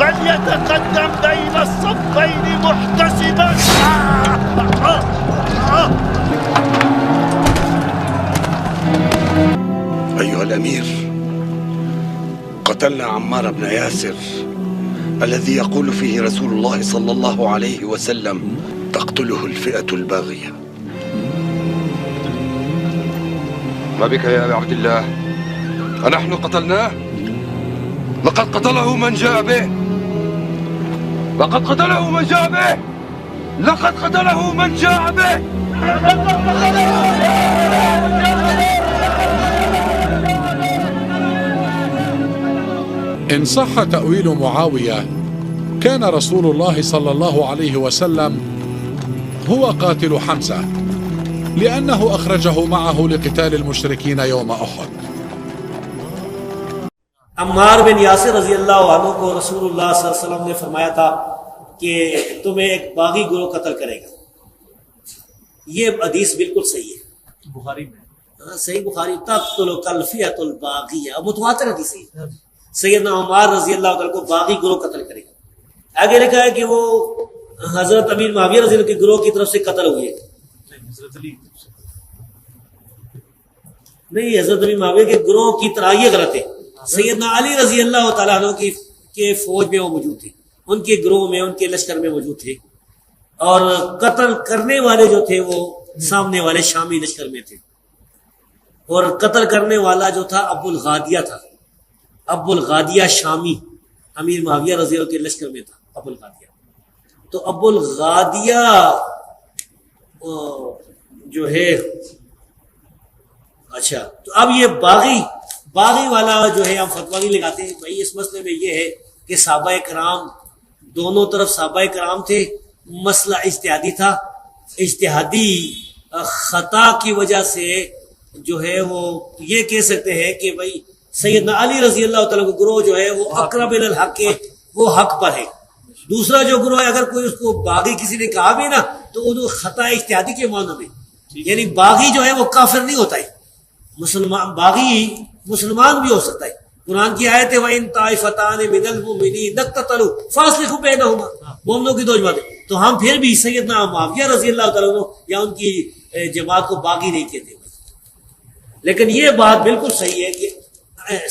فليتقدم بين الصفين محتسبا. أيها الأمير، قتلنا عمار بن ياسر الذي يقول فيه رسول الله صلى الله عليه وسلم تقتله الفئة الباغية. ما بك يا أبا عبد الله؟ أنحن قتلناه؟ لقد قتله من جاء به. لقد قتله من جاء به. لقد قتله من جاء به. إن صح تأويل معاوية كان رسول الله صلى الله عليه وسلم هو قاتل حمزة، لأنه أخرجه معه لقتال المشركين يوم أحد. عمار بن یاسر رضی اللہ عنہ کو رسول اللہ صلی اللہ علیہ وسلم نے فرمایا تھا کہ تمہیں ایک باغی گروہ قتل کرے گا. یہ حدیث بالکل صحیح ہے، بخاری میں، صحیح بخاری. تقتل الفئۃ الباغیہ، متواتر حدیث ہے. سیدنا عمار رضی اللہ عنہ کو باغی گروہ قتل کرے گا. آگے لکھا ہے کہ وہ حضرت امیر معاویہ رضی اللہ کے گروہ کی طرف سے قتل ہوئے. نہیں، حضرت امیر معاویہ کے گروہ کی طرح یہ غلط ہے. سیدنا علی رضی اللہ تعالیٰ عنہ کے فوج میں وہ موجود تھے، ان کے گروہ میں، ان کے لشکر میں موجود تھے، اور قتل کرنے والے جو تھے وہ سامنے والے شامی لشکر میں تھے. اور قتل کرنے والا جو تھا ابو الغادیہ تھا. ابو الغادیہ شامی امیر معاویہ رضی اللہ کے لشکر میں تھا. ابو الغادیہ، تو ابو الغادیہ جو ہے، اچھا، تو اب یہ باغی والا جو ہے ہم فتویٰ نہیں لگاتے ہیں بھائی. اس مسئلے میں یہ ہے کہ صحابہ کرام دونوں طرف صحابہ کرام تھے، مسئلہ اجتہادی تھا. اجتہادی خطا کی وجہ سے جو ہے وہ یہ کہہ سکتے ہیں کہ بھائی سیدنا علی رضی اللہ تعالیٰ کا گروہ جو ہے وہ اقرب الی الحق ہے، وہ حق پر ہے. دوسرا جو گروہ ہے، اگر کوئی اس کو باغی کسی نے کہا بھی نا تو وہ خطا اجتہادی کے معنی میں، یعنی باغی جو ہے وہ کافر نہیں ہوتا ہے. مسلمان باغی مسلمان بھی ہو سکتا ہے. قرآن کی آیت ہے وَإِن طَائِفَتَانِ مِنَ الْمُؤْمِنِينَ اقْتَتَلُوا فَأَصْلِحُوا بَيْنَهُمَا. مومنوں کی دو جماعتیں، تو ہم پھر بھی سیدنا معاویہ رضی اللہ تعالیٰ عنہ یا ان کی جماعت کو باغی نہیں کہتے. لیکن یہ بات بالکل صحیح ہے کہ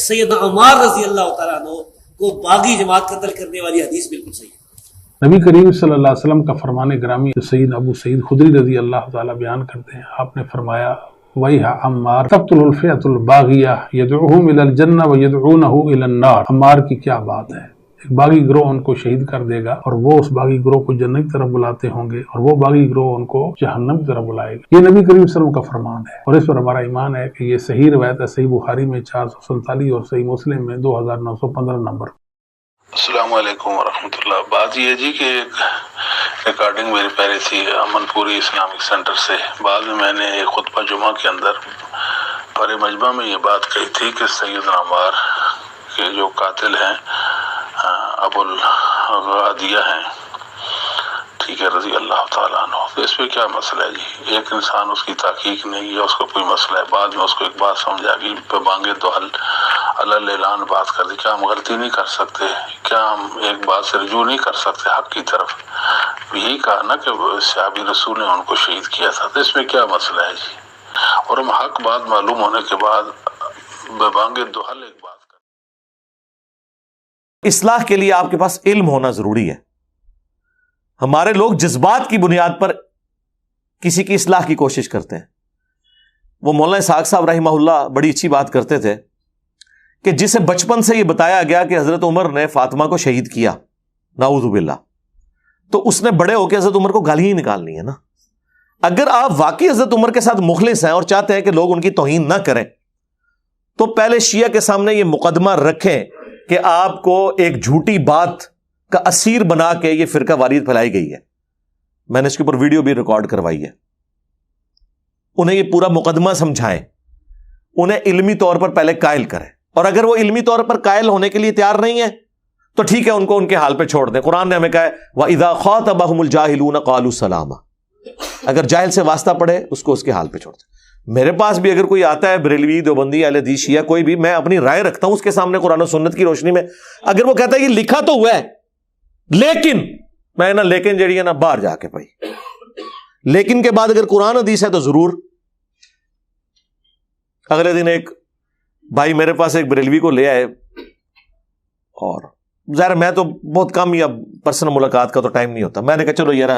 سیدنا عمار رضی اللہ تعالیٰ عنہ کو باغی جماعت قتل کرنے والی حدیث بالکل صحیح ہے. نبی کریم صلی اللہ علیہ وسلم کا فرمان گرامی سید ابو سعید خدری رضی اللہ تعالیٰ بیان کرتے ہیں. آپ نے فرمایا وَيْحَ عمار تقتل الفئۃ الباغیہ یدعوہم الی الجنہ ویدعونہ الی النار. عمار کی کیا بات ہے، ایک باغی گروہ ان کو شہید کر دے گا اور وہ اس باغی گروہ کو جنت کی طرف بلاتے ہوں گے، اور وہ باغی گروہ ان کو جہنم کی طرف بلائے گا. یہ نبی کریم صلی اللہ علیہ وسلم کا فرمان ہے، اور اس پر ہمارا ایمان ہے کہ یہ صحیح روایت ہے. صحیح بخاری میں 447 اور صحیح مسلم میں 2915 نمبر. السلام علیکم ورحمۃ اللہ. بات یہ جی کہ ریکارڈنگ میری پہلے تھی امن پوری اسلامک سینٹر سے. بعد میں نے ایک خطبہ جمعہ کے اندر پر مجمع میں یہ بات کہی تھی کہ سیدنا عمار کے جو قاتل ہیں ابو الغادیہ ہیں، ٹھیک ہے، رضی اللہ تعالیٰ عنہ. تو اس پہ کیا مسئلہ ہے جی؟ ایک انسان اس کی تحقیق نہیں ہے، اس کو کوئی مسئلہ ہے، بعد میں اس کو ایک بات سمجھ آ گئی پہ بانگے تو حل اللہ اعلان بات کر دی. کیا ہم غلطی نہیں کر سکتے؟ کیا ہم ایک بات سے رجوع نہیں کر سکتے حق کی طرف؟ یہی کہا نا کہ صحابی رسول نے ان کو شہید کیا تھا. تو اس میں کیا مسئلہ ہے جی؟ اور ہم حق بات معلوم ہونے کے بعد بے بانگے دو حل ایک بات کر. اصلاح کے لیے آپ کے پاس علم ہونا ضروری ہے. ہمارے لوگ جذبات کی بنیاد پر کسی کی اصلاح کی کوشش کرتے ہیں. وہ مولانا اسحاق صاحب رحمہ اللہ بڑی اچھی بات کرتے تھے کہ جسے بچپن سے یہ بتایا گیا کہ حضرت عمر نے فاطمہ کو شہید کیا، نعوذ باللہ، تو اس نے بڑے ہو کے حضرت عمر کو گالی ہی نکالنی ہے نا. اگر آپ واقعی حضرت عمر کے ساتھ مخلص ہیں اور چاہتے ہیں کہ لوگ ان کی توہین نہ کریں، تو پہلے شیعہ کے سامنے یہ مقدمہ رکھیں کہ آپ کو ایک جھوٹی بات کا اسیر بنا کے یہ فرقہ واریت پھیلائی گئی ہے. میں نے اس کے اوپر ویڈیو بھی ریکارڈ کروائی ہے. انہیں یہ پورا مقدمہ سمجھائیں، انہیں علمی طور پر پہلے قائل کریں، اور اگر وہ علمی طور پر قائل ہونے کے لیے تیار نہیں ہے تو ٹھیک ہے، ان کو ان کے حال پہ چھوڑ دیں. قرآن نے ہمیں کہا ہے وَإِذَا خَاطَبَهُمُ الْجَاهِلُونَ قَالُوا سَلَامًا. اگر جاہل سے واسطہ پڑے اس کو اس کے حال پہ چھوڑ دیں. میرے پاس بھی اگر کوئی آتا ہے بریلوی، دیوبندی، اہل حدیث، شیعہ، کوئی بھی، میں اپنی رائے رکھتا ہوں اس کے سامنے قرآن و سنت کی روشنی میں. اگر وہ کہتا ہے یہ لکھا تو ہوا ہے لیکن میں نا لیکن جڑی ہے نا باہر جا کے پائی، لیکن کے بعد اگر قرآن حدیث ہے تو ضرور. اگلے دن ایک بھائی میرے پاس ایک بریلوی کو لے آئے، اور ظاہر میں تو بہت کم یا پرسنل ملاقات کا تو ٹائم نہیں ہوتا. میں نے کہا چلو یار،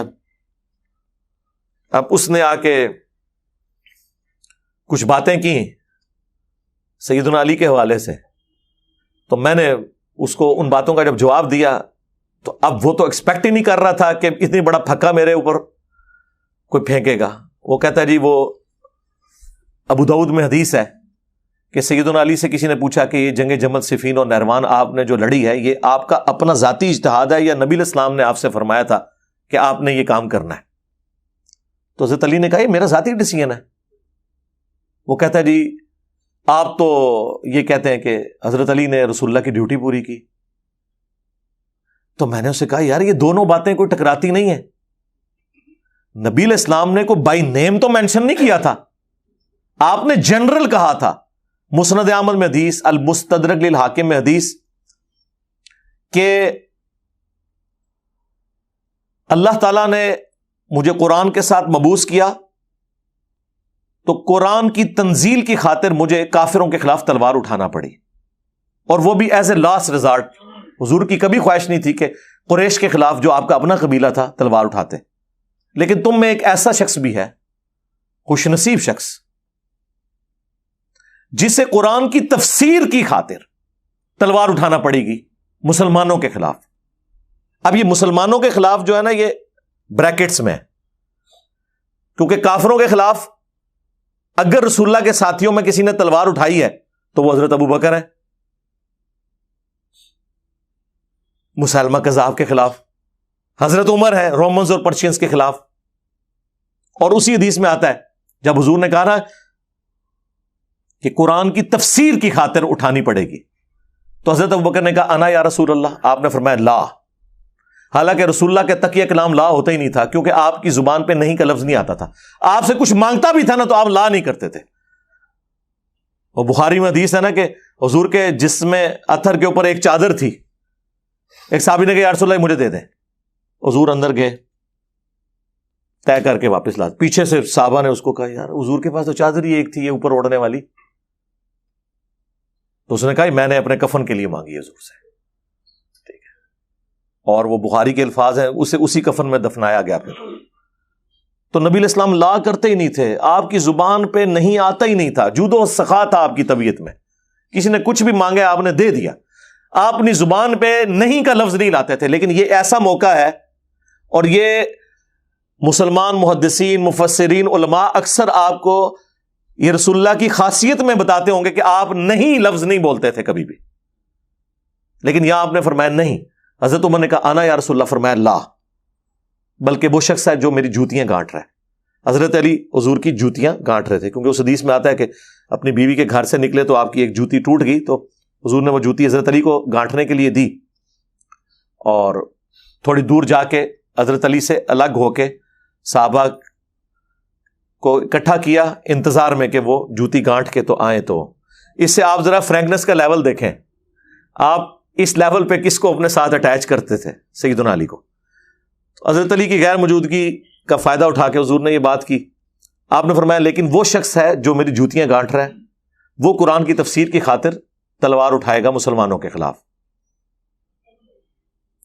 اب اس نے آ کے کچھ باتیں کی سیدنا علی کے حوالے سے، تو میں نے اس کو ان باتوں کا جب جواب دیا تو اب وہ تو ایکسپیکٹ ہی نہیں کر رہا تھا کہ اتنی بڑا پھکا میرے اوپر کوئی پھینکے گا. وہ کہتا ہے جی وہ ابو داؤد میں حدیث ہے کہ سیدنا علی سے کسی نے پوچھا کہ یہ جنگ جمل صفین اور نہروان آپ نے جو لڑی ہے یہ آپ کا اپنا ذاتی اجتہاد ہے یا نبی علیہ السلام نے آپ سے فرمایا تھا کہ آپ نے یہ کام کرنا ہے؟ تو حضرت علی نے کہا یہ میرا ذاتی ڈیسیژن ہے. وہ کہتا ہے جی آپ تو یہ کہتے ہیں کہ حضرت علی نے رسول اللہ کی ڈیوٹی پوری کی. تو میں نے اسے کہا یار یہ دونوں باتیں کوئی ٹکراتی نہیں ہیں. نبی علیہ السلام نے کوئی بائی نیم تو مینشن نہیں کیا تھا، آپ نے جنرل کہا تھا. مسند احمد میں حدیث، المستدرک للحاکم میں حدیث کہ اللہ تعالیٰ نے مجھے قرآن کے ساتھ مبعوث کیا تو قرآن کی تنزیل کی خاطر مجھے کافروں کے خلاف تلوار اٹھانا پڑی، اور وہ بھی ایز اے لاسٹ ریزارٹ. حضور کی کبھی خواہش نہیں تھی کہ قریش کے خلاف جو آپ کا اپنا قبیلہ تھا تلوار اٹھاتے، لیکن تم میں ایک ایسا شخص بھی ہے، خوش نصیب شخص، جسے قرآن کی تفسیر کی خاطر تلوار اٹھانا پڑے گی مسلمانوں کے خلاف. اب یہ مسلمانوں کے خلاف جو ہے نا یہ بریکٹس میں ہے، کیونکہ کافروں کے خلاف اگر رسول اللہ کے ساتھیوں میں کسی نے تلوار اٹھائی ہے تو وہ حضرت ابو بکر ہے. مسلمہ کذاب کے خلاف حضرت عمر ہے، رومنز اور پرشینز کے خلاف. اور اسی حدیث میں آتا ہے جب حضور نے کہا نا کہ قرآن کی تفسیر کی خاطر اٹھانی پڑے گی، تو حضرت ابو بکر نے کہا انا یا رسول اللہ. آپ نے فرمایا لا، حالانکہ رسول اللہ کے تک یہ کلام لا ہوتا ہی نہیں تھا، کیونکہ آپ کی زبان پہ نہیں کا لفظ نہیں آتا تھا. آپ سے کچھ مانگتا بھی تھا نا تو آپ لا نہیں کرتے تھے. اور بخاری میں حدیث ہے نا کہ حضور کے جسم اتھر کے اوپر ایک چادر تھی. ایک صحابی نے کہا یا رسول اللہ مجھے دے دیں. حضور اندر گئے، طے کر کے واپس لا. پیچھے سے صحابہ نے اس کو کہا یار حضور کے پاس تو چادر ہی ایک تھی، یہ اوپر اوڑھنے والی. تو اس نے کہا میں نے اپنے کفن کے لیے مانگی حضور سے. ٹھیک ہے، اور وہ بخاری کے الفاظ ہیں، اسے اسی کفن میں دفنایا گیا. پھر تو نبی علیہ السلام لا کرتے ہی نہیں تھے، آپ کی زبان پہ نہیں آتا ہی نہیں تھا. جود و سخا تھا آپ کی طبیعت میں، کسی نے کچھ بھی مانگا آپ نے دے دیا. آپ اپنی زبان پہ نہیں کا لفظ نہیں لاتے تھے. لیکن یہ ایسا موقع ہے، اور یہ مسلمان محدثین مفسرین علماء اکثر آپ کو یہ رسول اللہ کی خاصیت میں بتاتے ہوں گے کہ آپ نہیں لفظ نہیں بولتے تھے کبھی بھی. لیکن یہاں آپ نے فرمایا نہیں. حضرت عمر نے کہا آنا یا رسول اللہ، فرمایا لا، بلکہ وہ شخص ہے جو میری جوتیاں گانٹ رہا ہے. حضرت علی حضور کی جوتیاں گانٹ رہے تھے، کیونکہ اس حدیث میں آتا ہے کہ اپنی بیوی کے گھر سے نکلے تو آپ کی ایک جوتی ٹوٹ گئی، تو حضور نے وہ جوتی حضرت علی کو گانٹنے کے لیے دی، اور تھوڑی دور جا کے حضرت علی سے الگ ہو کے صحابہ کو اکٹھا کیا انتظار میں کہ وہ جوتی گانٹ کے تو آئیں. تو اس سے آپ ذرا فرینکنس کا لیول دیکھیں، آپ اس لیول پہ کس کو اپنے ساتھ اٹیچ کرتے تھے؟ سیدنا علی کو. حضرت علی کی غیر موجودگی کا فائدہ اٹھا کے حضور نے یہ بات کی. آپ نے فرمایا لیکن وہ شخص ہے جو میری جوتیاں گانٹ رہا ہے، وہ قرآن کی تفسیر کی خاطر تلوار اٹھائے گا مسلمانوں کے خلاف.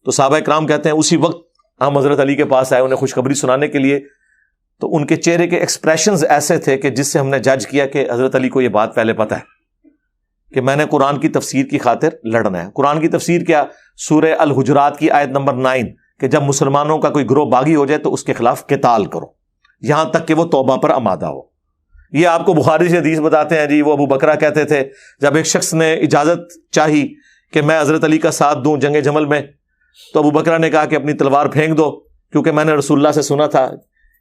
تو صحابہ اکرام کہتے ہیں اسی وقت ہم حضرت علی کے پاس آئے انہیں خوشخبری سنانے کے لیے. تو ان کے چہرے کے ایکسپریشنز ایسے تھے کہ جس سے ہم نے جج کیا کہ حضرت علی کو یہ بات پہلے پتہ ہے کہ میں نے قرآن کی تفسیر کی خاطر لڑنا ہے. قرآن کی تفسیر کیا؟ سورہ الحجرات کی آیت نمبر 9 کہ جب مسلمانوں کا کوئی گروہ باغی ہو جائے تو اس کے خلاف قتال کرو یہاں تک کہ وہ توبہ پر آمادہ ہو. یہ آپ کو بخاری سے حدیث بتاتے ہیں جی وہ ابو بکرہ کہتے تھے جب ایک شخص نے اجازت چاہی کہ میں حضرت علی کا ساتھ دوں جنگ جمل میں، تو ابو بکرہ نے کہا کہ اپنی تلوار پھینک دو، کیونکہ میں نے رسول اللہ سے سنا تھا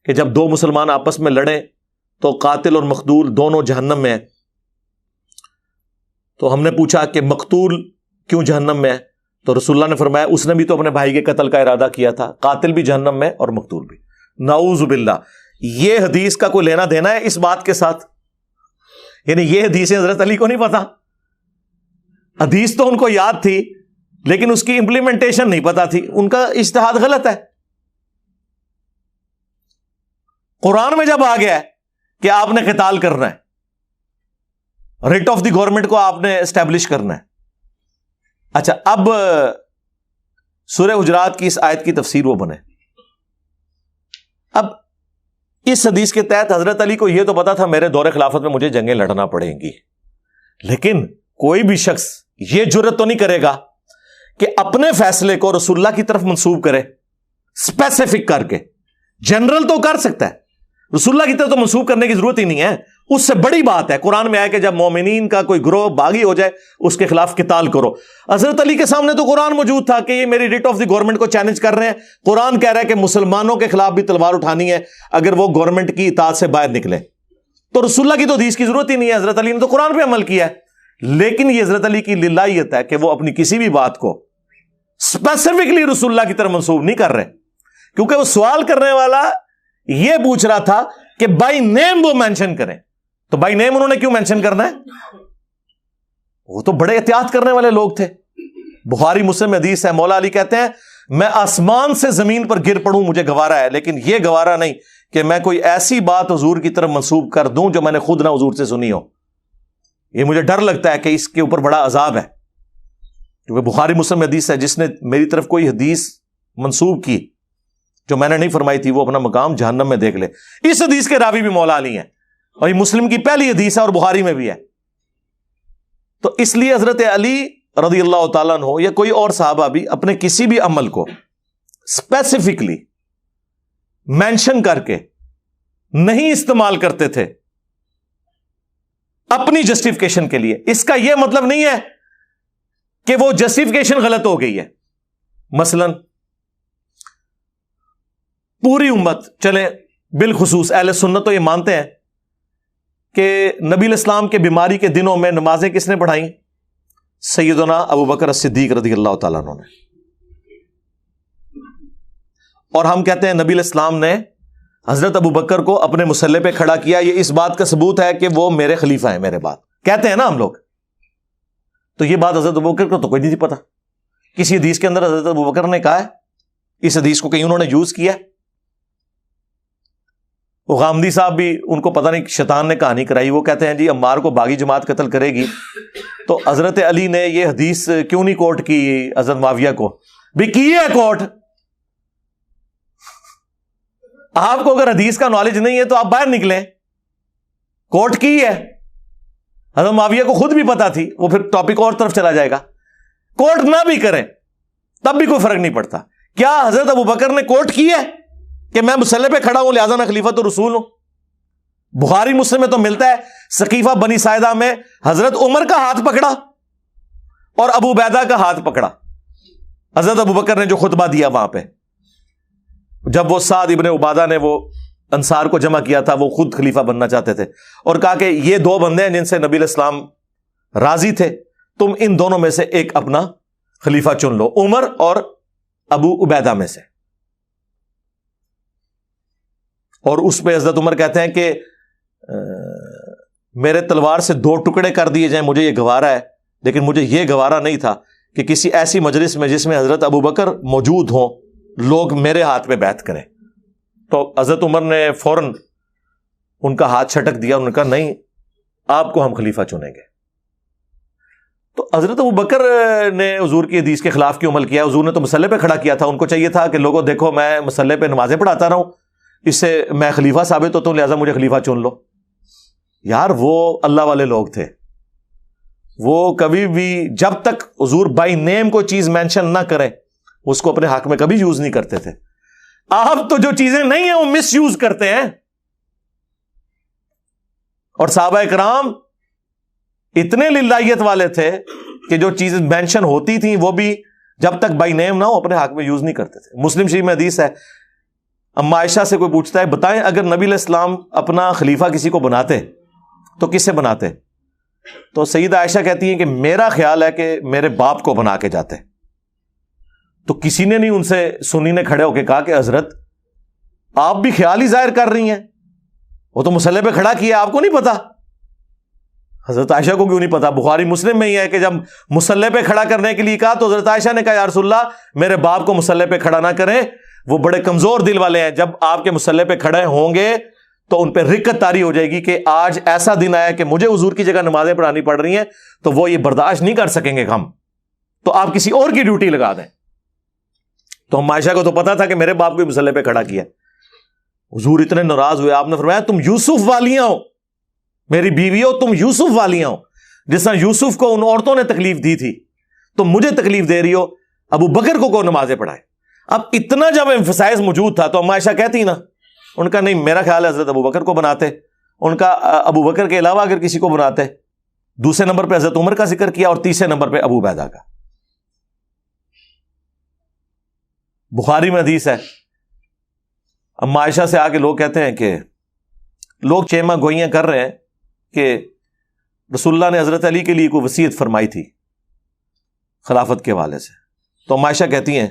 کہ جب دو مسلمان آپس میں لڑیں تو قاتل اور مقتول دونوں جہنم میں ہیں. تو ہم نے پوچھا کہ مقتول کیوں جہنم میں ہے؟ تو رسول اللہ نے فرمایا اس نے بھی تو اپنے بھائی کے قتل کا ارادہ کیا تھا، قاتل بھی جہنم میں اور مقتول بھی. نعوذ باللہ. یہ حدیث کا کوئی لینا دینا ہے اس بات کے ساتھ؟ یعنی یہ حدیثیں حضرت علی کو نہیں پتا؟ حدیث تو ان کو یاد تھی لیکن اس کی امپلیمنٹیشن نہیں پتا تھی، ان کا اجتہاد غلط ہے۔ قرآن میں جب آ گیا ہے کہ آپ نے قتال کرنا ہے، ریٹ آف دی گورنمنٹ کو آپ نے اسٹیبلش کرنا ہے۔ اچھا، اب سورہ حجرات کی اس آیت کی تفسیر وہ بنے۔ اب اس حدیث کے تحت حضرت علی کو یہ تو پتا تھا میرے دور خلافت میں مجھے جنگیں لڑنا پڑیں گی، لیکن کوئی بھی شخص یہ جرت تو نہیں کرے گا کہ اپنے فیصلے کو رسول اللہ کی طرف منسوب کرے، اسپیسیفک کر کے۔ جنرل تو کر سکتا ہے، رسول اللہ کی طرف تو منسوب کرنے کی ضرورت ہی نہیں ہے۔ اس سے بڑی بات ہے، قرآن میں آیا کہ جب مومنین کا کوئی گروہ باغی ہو جائے اس کے خلاف قتال کرو۔ حضرت علی کے سامنے تو قرآن موجود تھا کہ یہ میری ریٹ آف دی گورنمنٹ کو چیلنج کر رہے ہیں۔ قرآن کہہ رہا ہے کہ مسلمانوں کے خلاف بھی تلوار اٹھانی ہے اگر وہ گورنمنٹ کی اطاعت سے باہر نکلے۔ تو رسول اللہ کی تو حدیث کی ضرورت ہی نہیں ہے، حضرت علی نے تو قرآن پہ عمل کیا ہے۔ لیکن یہ حضرت علی کی للہیت ہے کہ وہ اپنی کسی بھی بات کو اسپیسیفکلی رسول اللہ کی طرف منسوب نہیں کر رہے، کیونکہ وہ سوال کرنے والا یہ پوچھ رہا تھا کہ بائی نیم وہ مینشن کریں۔ تو بائی نیم انہوں نے کیوں مینشن کرنا ہے؟ وہ تو بڑے احتیاط کرنے والے لوگ تھے۔ بخاری مسلم حدیث ہے، مولا علی کہتے ہیں میں آسمان سے زمین پر گر پڑوں مجھے گوارا ہے، لیکن یہ گوارا نہیں کہ میں کوئی ایسی بات حضور کی طرف منسوب کر دوں جو میں نے خود نہ حضور سے سنی ہو۔ یہ مجھے ڈر لگتا ہے کہ اس کے اوپر بڑا عذاب ہے، کیونکہ بخاری مسلم حدیث ہے جس نے میری طرف کوئی حدیث منسوب کی جو میں نے نہیں فرمائی تھی وہ اپنا مقام جہنم میں دیکھ لے۔ اس حدیث کے راوی بھی مولا علی ہیں، اور یہ مسلم کی پہلی حدیث ہے اور بخاری میں بھی ہے۔ تو اس لیے حضرت علی رضی اللہ تعالیٰ عنہ یا کوئی اور صحابہ بھی اپنے کسی بھی عمل کو اسپیسیفکلی مینشن کر کے نہیں استعمال کرتے تھے اپنی جسٹیفیکیشن کے لیے۔ اس کا یہ مطلب نہیں ہے کہ وہ جسٹیفیکیشن غلط ہو گئی ہے۔ مثلا پوری امت، چلیں بالخصوص اہل سنت تو یہ مانتے ہیں کہ نبی الاسلام کے بیماری کے دنوں میں نمازیں کس نے پڑھائیں؟ سیدنا ابو بکر الصدیق رضی اللہ تعالیٰ عنہ نے۔ اور ہم کہتے ہیں نبی الاسلام نے حضرت ابو بکر کو اپنے مصلی پہ کھڑا کیا، یہ اس بات کا ثبوت ہے کہ وہ میرے خلیفہ ہیں، میرے بعد کہتے ہیں نا ہم لوگ۔ تو یہ بات حضرت ابو بکر کو تو کوئی نہیں پتا، کسی حدیث کے اندر حضرت ابو بکر نے کہا ہے، اس حدیث کو کہیں انہوں نے یوز کیا ہے؟ وہ غامدی صاحب بھی ان کو پتہ نہیں شیطان نے کہانی کرائی، وہ کہتے ہیں جی عمار کو باغی جماعت قتل کرے گی، تو حضرت علی نے یہ حدیث کیوں نہیں کوٹ کی حضرت معاویہ کو؟ بھی کی ہے کوٹ۔ آپ کو اگر حدیث کا نالج نہیں ہے تو آپ باہر نکلیں، کوٹ کی ہے۔ حضرت معاویہ کو خود بھی پتا تھی، وہ پھر ٹاپک اور طرف چلا جائے گا۔ کوٹ نہ بھی کریں تب بھی کوئی فرق نہیں پڑتا۔ کیا حضرت ابو بکر نے کوٹ کی ہے کہ میں مصلی پہ کھڑا ہوں لہذا میں خلیفۃ الرسول ہوں؟ بخاری مسلم میں تو ملتا ہے سقیفہ بنی ساعدہ میں حضرت عمر کا ہاتھ پکڑا اور ابو عبیدہ کا ہاتھ پکڑا حضرت ابو بکر نے جو خطبہ دیا وہاں پہ، جب وہ سعد ابن عبادہ نے وہ انصار کو جمع کیا تھا، وہ خود خلیفہ بننا چاہتے تھے، اور کہا کہ یہ دو بندے ہیں جن سے نبی علیہ السلام راضی تھے، تم ان دونوں میں سے ایک اپنا خلیفہ چن لو، عمر اور ابو عبیدہ میں سے۔ اور اس پہ حضرت عمر کہتے ہیں کہ میرے تلوار سے 2 ٹکڑے کر دیے جائیں، مجھے یہ گوارا ہے، لیکن مجھے یہ گوارا نہیں تھا کہ کسی ایسی مجلس میں جس میں حضرت ابو بکر موجود ہوں لوگ میرے ہاتھ پہ بیعت کریں۔ تو حضرت عمر نے فوراً ان کا ہاتھ چھٹک دیا، انہوں نے کہا نہیں، آپ کو ہم خلیفہ چنیں گے۔ تو حضرت ابو بکر نے حضور کی حدیث کے خلاف کیوں عمل کیا؟ حضور نے تو مصلی پہ کھڑا کیا تھا، ان کو چاہیے تھا کہ لوگوں دیکھو میں مصلی پہ نمازیں پڑھاتا رہا ہوں، اس سے میں خلیفہ ثابت ہوتا ہوں، لہٰذا مجھے خلیفہ چن لو۔ یار وہ اللہ والے لوگ تھے، وہ کبھی بھی جب تک حضور بائی نیم کوئی چیز مینشن نہ کریں اس کو اپنے حق میں کبھی یوز نہیں کرتے تھے۔ آپ تو جو چیزیں نہیں ہیں وہ مس یوز کرتے ہیں، اور صحابہ کرام اتنے للہیت والے تھے کہ جو چیزیں مینشن ہوتی تھیں وہ بھی جب تک بائی نیم نہ ہو اپنے حق میں یوز نہیں کرتے تھے۔ مسلم شریف میں حدیث ہے، اما عائشہ سے کوئی پوچھتا ہے بتائیں اگر نبی علیہ السلام اپنا خلیفہ کسی کو بناتے تو کس سے بناتے؟ تو سیدہ عائشہ کہتی ہیں کہ میرا خیال ہے کہ میرے باپ کو بنا کے جاتے۔ تو کسی نے نہیں ان سے سنی نے کھڑے ہو کے کہا کہ حضرت آپ بھی خیال ہی ظاہر کر رہی ہیں، وہ تو مصلی پہ کھڑا کیا، آپ کو نہیں پتا؟ حضرت عائشہ کو کیوں نہیں پتا؟ بخاری مسلم میں ہی ہے کہ جب مصلی پہ کھڑا کرنے کے لیے کہا تو حضرت عائشہ نے کہا یا رسول اللہ میرے باپ کو مصلی پہ کھڑا نہ کریں، وہ بڑے کمزور دل والے ہیں، جب آپ کے مصلی پہ کھڑے ہوں گے تو ان پہ رکت طاری ہو جائے گی کہ آج ایسا دن آیا کہ مجھے حضور کی جگہ نمازیں پڑھانی پڑ رہی ہیں، تو وہ یہ برداشت نہیں کر سکیں گے ہم، تو آپ کسی اور کی ڈیوٹی لگا دیں۔ تو ہم عائشہ کو تو پتا تھا کہ میرے باپ کو مصلی پہ کھڑا کیا۔ حضور اتنے ناراض ہوئے، آپ نے فرمایا تم یوسف والیاں ہو، میری بیوی ہو، تم یوسف والیاں ہو، جس طرح یوسف کو ان عورتوں نے تکلیف دی تھی تم مجھے تکلیف دے رہی ہو، ابو بکر کو نمازیں پڑھائے۔ اب اتنا جب ایمفسائز موجود تھا تو ہم عائشہ کہتی نا، ان کا نہیں، میرا خیال ہے حضرت ابو بکر کو بناتے، ان کا ابو بکر کے علاوہ اگر کسی کو بناتے۔ دوسرے نمبر پہ حضرت عمر کا ذکر کیا اور تیسرے نمبر پہ ابو عبیدہ کا۔ بخاری میں حدیث ہے، اما عائشہ سے آ کے لوگ کہتے ہیں کہ لوگ چیمہ گوئیاں کر رہے ہیں کہ رسول اللہ نے حضرت علی کے لیے کوئی وصیت فرمائی تھی خلافت کے حوالے سے، تو اما عائشہ کہتی ہیں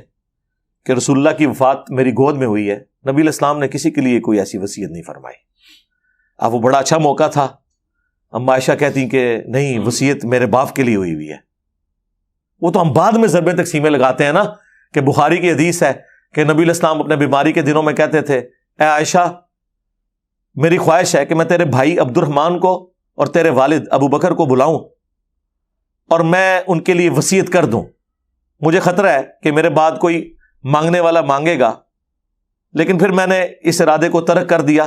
کہ رسول اللہ کی وفات میری گود میں ہوئی ہے، نبی علیہ السلام نے کسی کے لیے کوئی ایسی وصیت نہیں فرمائی۔ اب وہ بڑا اچھا موقع تھا، اما عائشہ کہتی ہیں کہ نہیں، وصیت میرے باپ کے لیے ہوئی ہے۔ وہ تو ہم بعد میں ضربیں تقسیمیں لگاتے ہیں نا، کہ بخاری کی حدیث ہے کہ نبی علیہ السلام اپنے بیماری کے دنوں میں کہتے تھے اے عائشہ میری خواہش ہے کہ میں تیرے بھائی عبد الرحمن کو اور تیرے والد ابو بکر کو بلاؤں اور میں ان کے لیے وصیت کر دوں، مجھے خطرہ ہے کہ میرے بعد کوئی مانگنے والا مانگے گا، لیکن پھر میں نے اس ارادے کو ترک کر دیا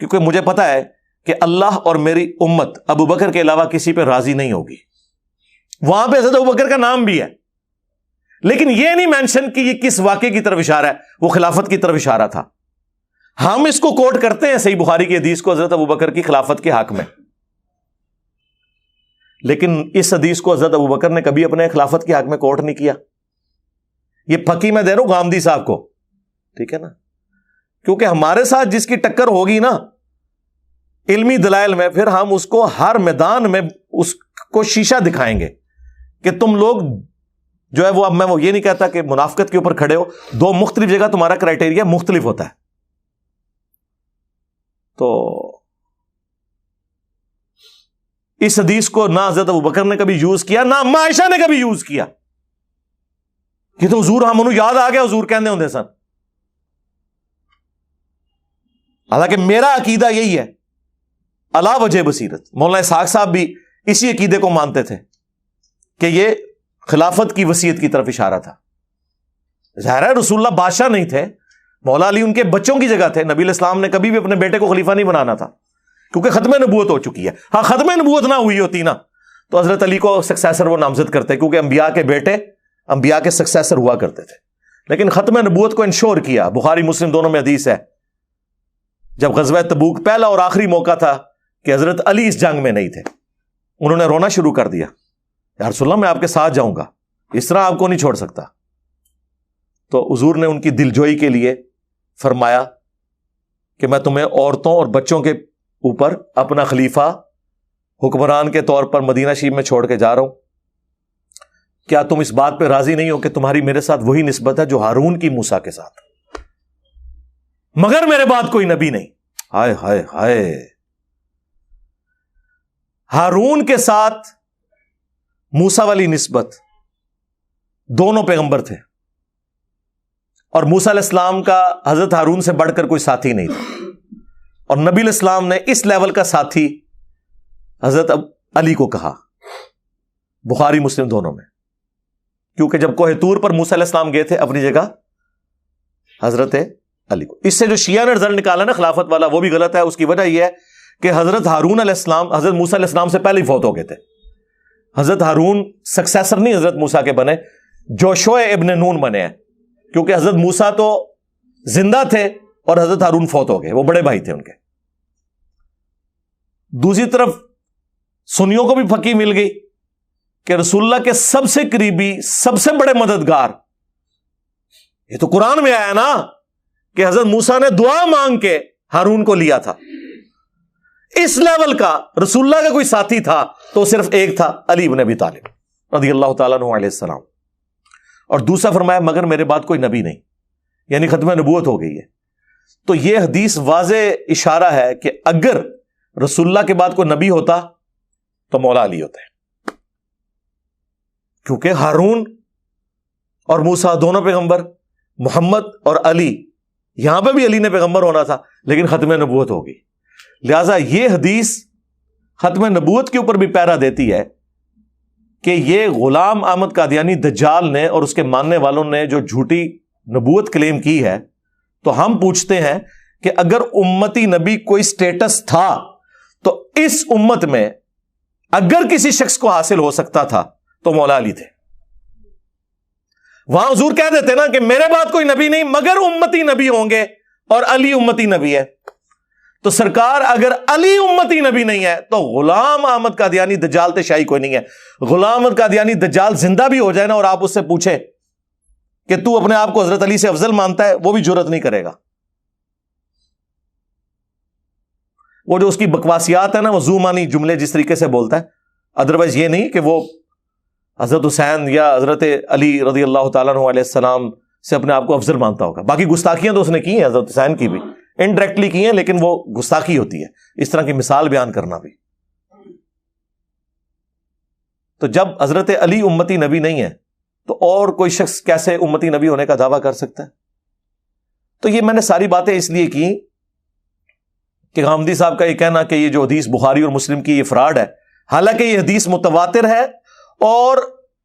کیونکہ مجھے پتا ہے کہ اللہ اور میری امت ابو بکر کے علاوہ کسی پہ راضی نہیں ہوگی۔ وہاں پہ حضرت ابو بکر کا نام بھی ہے، لیکن یہ نہیں مینشن کہ یہ کس واقعے کی طرف اشارہ ہے، وہ خلافت کی طرف اشارہ تھا۔ ہم اس کو کوٹ کرتے ہیں صحیح بخاری کی حدیث کو حضرت ابو بکر کی خلافت کے حق میں، لیکن اس حدیث کو حضرت ابو بکر نے کبھی اپنے خلافت کے حق میں کوٹ نہیں کیا۔ یہ پھکی میں دے رہا ہوں گامدی صاحب کو، ٹھیک ہے نا، کیونکہ ہمارے ساتھ جس کی ٹکر ہوگی نا علمی دلائل میں، پھر ہم اس کو ہر میدان میں اس کو شیشہ دکھائیں گے کہ تم لوگ جو ہے وہ، اب میں وہ یہ نہیں کہتا کہ منافقت کے اوپر کھڑے ہو، دو مختلف جگہ تمہارا کرائٹیریا مختلف ہوتا ہے۔ تو اس حدیث کو نہ حضرت ابو بکر نے کبھی یوز کیا، نہ اما عائشہ نے کبھی یوز کیا کہ تو حضور ہم انہوں یاد آ گیا حضور کہنے ہوندے سن۔ حالانکہ میرا عقیدہ یہی ہے علا وجہ بصیرت، مولانا اسحاق صاحب بھی اسی عقیدے کو مانتے تھے کہ یہ خلافت کی وصیت کی طرف اشارہ تھا۔ ظاہر ہے رسول اللہ بادشاہ نہیں تھے، مولا علی ان کے بچوں کی جگہ تھے، نبی علیہ السلام نے کبھی بھی اپنے بیٹے کو خلیفہ نہیں بنانا تھا کیونکہ ختم نبوت ہو چکی ہے۔ ہاں ختم نبوت نہ ہوئی ہوتی نا تو حضرت علی کو سکسیسر وہ نامزد کرتے، کیونکہ انبیاء کے بیٹے انبیاء کے سکسیسر ہوا کرتے تھے، لیکن ختم نبوت کو انشور کیا۔ بخاری مسلم دونوں میں حدیث ہے، جب غزوہ تبوک پہلا اور آخری موقع تھا کہ حضرت علی اس جنگ میں نہیں تھے، انہوں نے رونا شروع کر دیا، یا رسول اللہ میں آپ کے ساتھ جاؤں گا، اس طرح آپ کو نہیں چھوڑ سکتا۔ تو حضور نے ان کی دلجوئی کے لیے فرمایا کہ میں تمہیں عورتوں اور بچوں کے اوپر اپنا خلیفہ حکمران کے طور پر مدینہ شریف میں چھوڑ کے جا رہا ہوں، کیا تم اس بات پہ راضی نہیں ہو کہ تمہاری میرے ساتھ وہی نسبت ہے جو ہارون کی موسیٰ کے ساتھ، مگر میرے بعد کوئی نبی نہیں۔ ہائے ہائے ہائے، ہارون کے ساتھ موسیٰ والی نسبت، دونوں پیغمبر تھے، اور موسیٰ علیہ السلام کا حضرت ہارون سے بڑھ کر کوئی ساتھی نہیں تھا، اور نبی علیہ السلام نے اس لیول کا ساتھی حضرت علی کو کہا، بخاری مسلم دونوں میں، کیونکہ جب کوہ طور پر موسیٰ علیہ السلام گئے تھے اپنی جگہ حضرت علی کو۔ اس سے جو شیعہ نے رزلٹ نکالا نا خلافت والا، وہ بھی غلط ہے۔ اس کی وجہ یہ ہے کہ حضرت ہارون علیہ السلام حضرت موسیٰ علیہ السلام سے پہلے ہی فوت ہو گئے تھے۔ حضرت ہارون سکسیسر نہیں حضرت موسیٰ کے بنے، جوشع ابن نون بنے ہیں، کیونکہ حضرت موسیٰ تو زندہ تھے اور حضرت ہارون فوت ہو گئے، وہ بڑے بھائی تھے ان کے۔ دوسری طرف سنیوں کو بھی پھکی مل گئی کہ رسول اللہ کے سب سے قریبی، سب سے بڑے مددگار، یہ تو قرآن میں آیا نا کہ حضرت موسیٰ نے دعا مانگ کے ہارون کو لیا تھا۔ اس لیول کا رسول اللہ کا کوئی ساتھی تھا تو صرف ایک تھا، علی بن ابی طالب رضی اللہ تعالیٰ عنہ علیہ السلام، اور دوسرا فرمایا مگر میرے بعد کوئی نبی نہیں، یعنی ختم نبوت ہو گئی ہے۔ تو یہ حدیث واضح اشارہ ہے کہ اگر رسول اللہ کے بعد کوئی نبی ہوتا تو مولا علی ہوتے ہیں، کیونکہ ہارون اور موسیٰ دونوں پیغمبر، محمد اور علی، یہاں پہ بھی علی نے پیغمبر ہونا تھا لیکن ختم نبوت ہوگی. لہذا یہ حدیث ختم نبوت کے اوپر بھی پیرا دیتی ہے کہ یہ غلام احمد قادیانی دجال نے اور اس کے ماننے والوں نے جو جھوٹی نبوت کلیم کی ہے، تو ہم پوچھتے ہیں کہ اگر امتی نبی کوئی سٹیٹس تھا تو اس امت میں اگر کسی شخص کو حاصل ہو سکتا تھا تو مولا علی تھے. وہاں حضور کہہ دیتے نا کہ میرے بعد کوئی نبی نہیں مگر امتی نبی ہوں گے اور علی امتی نبی ہے. تو سرکار اگر علی امتی نبی نہیں ہے تو غلام احمد قادیانی دجال تے شاہی کوئی نہیں ہے. غلام احمد قادیانی دجال زندہ بھی ہو جائے نا اور آپ اس سے پوچھے کہ تو اپنے آپ کو حضرت علی سے افضل مانتا ہے، وہ بھی جرت نہیں کرے گا. وہ جو اس کی بکواسیات ہے نا، وہ زومانی جملے جس طریقے سے بولتا ہے، ادروائز یہ نہیں کہ وہ حضرت حسین یا حضرت علی رضی اللہ تعالیٰ عنہ علیہ السلام سے اپنے آپ کو افضل مانتا ہوگا. باقی گستاخیاں تو اس نے کی ہیں حضرت حسین کی بھی، انڈائریکٹلی کی ہیں، لیکن وہ گستاخی ہوتی ہے اس طرح کی مثال بیان کرنا بھی. تو جب حضرت علی امتی نبی نہیں ہے تو اور کوئی شخص کیسے امتی نبی ہونے کا دعویٰ کر سکتا ہے؟ تو یہ میں نے ساری باتیں اس لیے کی کہ غامدی صاحب کا یہ کہنا کہ یہ جو حدیث بخاری اور مسلم کی یہ فراڈ ہے، حالانکہ یہ حدیث متواتر ہے اور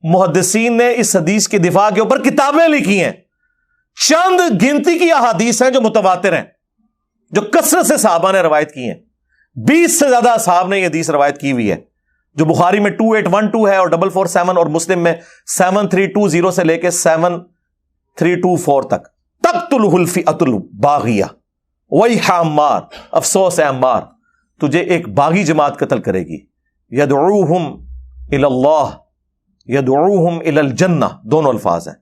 محدثین نے اس حدیث کے دفاع کے اوپر کتابیں لکھی ہیں. چند گنتی کی احادیث ہیں جو متواتر ہیں، جو کثرت سے صحابہ نے روایت کی ہیں. 20 سے زیادہ اصحاب نے یہ حدیث روایت کی ہوئی ہے، جو بخاری میں 2812 ہے اور 447 اور مسلم میں 7320 سے لے کے 7324 تک. تقتلہ الفئۃ الباغیہ ویح عمار، افسوس ہے عمار، تجھے ایک باغی جماعت قتل کرے گی. یدعوہم الی اللہ یدعوہم الی الجنہ، دونوں الفاظ ہیں.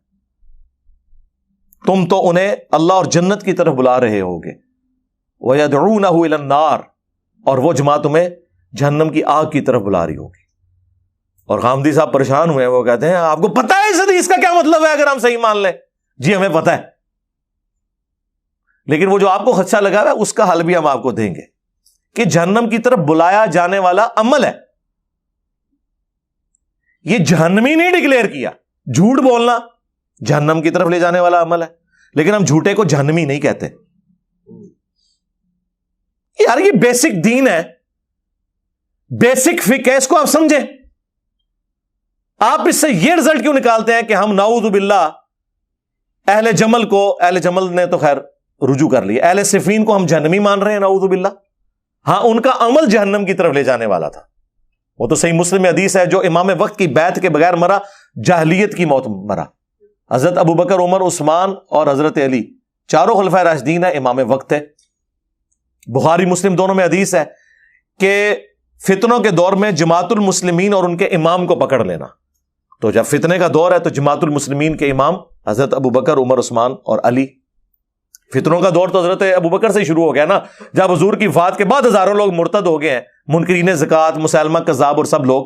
تم تو انہیں اللہ اور جنت کی طرف بلا رہے ہوگے. ویدعونہ الی النار، اور وہ جماعت تمہیں جہنم کی آگ کی طرف بلا رہی ہوگی. اور غامدی صاحب پریشان ہوئے، وہ کہتے ہیں آپ کو پتہ ہے اس حدیث کا کیا مطلب ہے اگر ہم صحیح مان لیں؟ جی ہمیں پتہ ہے، لیکن وہ جو آپ کو خدشہ لگا رہا ہے اس کا حل بھی ہم آپ کو دیں گے کہ جہنم کی طرف بلایا جانے والا عمل ہے. یہ جہنمی نہیں ڈکلیئر کیا، جھوٹ بولنا جہنم کی طرف لے جانے والا عمل ہے، لیکن ہم جھوٹے کو جہنمی نہیں کہتے. یار یہ بیسک دین ہے، بیسک فقہ ہے، اس کو آپ سمجھیں. آپ اس سے یہ رزلٹ کیوں نکالتے ہیں کہ ہم نعوذ باللہ اہل جمل کو، اہل جمل نے تو خیر رجوع کر لیا، اہل صفین کو ہم جہنمی مان رہے ہیں نعوذ باللہ. ہاں ان کا عمل جہنم کی طرف لے جانے والا تھا. وہ تو صحیح مسلم میں حدیث ہے، جو امام وقت کی بیعت کے بغیر مرا جاہلیت کی موت مرا. حضرت ابو بکر، عمر، عثمان اور حضرت علی چاروں خلفائے راشدین ہیں، امام وقت ہے. بخاری مسلم دونوں میں حدیث ہے کہ فتنوں کے دور میں جماعت المسلمین اور ان کے امام کو پکڑ لینا. تو جب فتنے کا دور ہے تو جماعت المسلمین کے امام حضرت ابو بکر، عمر، عثمان اور علی. فتنوں کا دور تو حضرت ابو بکر سے شروع ہو گیا نا، جب حضور کی وفات کے بعد ہزاروں لوگ مرتد ہو گئے ہیں، منکرین زکوٰۃ، مسلمہ کذاب اور سب لوگ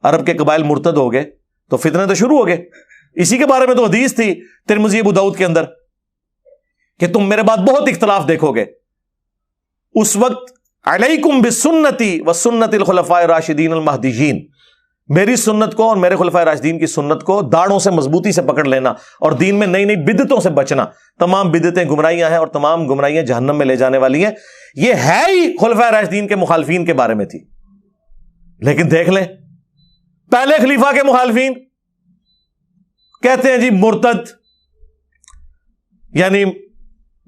عرب کے قبائل مرتد ہو گئے، تو فتنے تو شروع ہو گئے. اسی کے بارے میں تو حدیث تھی ترمذی، ابو داؤد کے اندر کہ تم میرے بعد بہت اختلاف دیکھو گے. اس وقت علیکم بسنتی وسنت الخلفاء الراشدین المہدیین، میری سنت کو اور میرے خلفائے راشدین کی سنت کو داڑھوں سے مضبوطی سے پکڑ لینا، اور دین میں نئی نئی بدعتوں سے بچنا. تمام بدعتیں گمراہیاں ہیں اور تمام گمراہیاں جہنم میں لے جانے والی ہیں. یہ ہے ہی خلفائے راشدین کے مخالفین کے بارے میں تھی. لیکن دیکھ لیں پہلے خلیفہ کے مخالفین کہتے ہیں جی مرتد، یعنی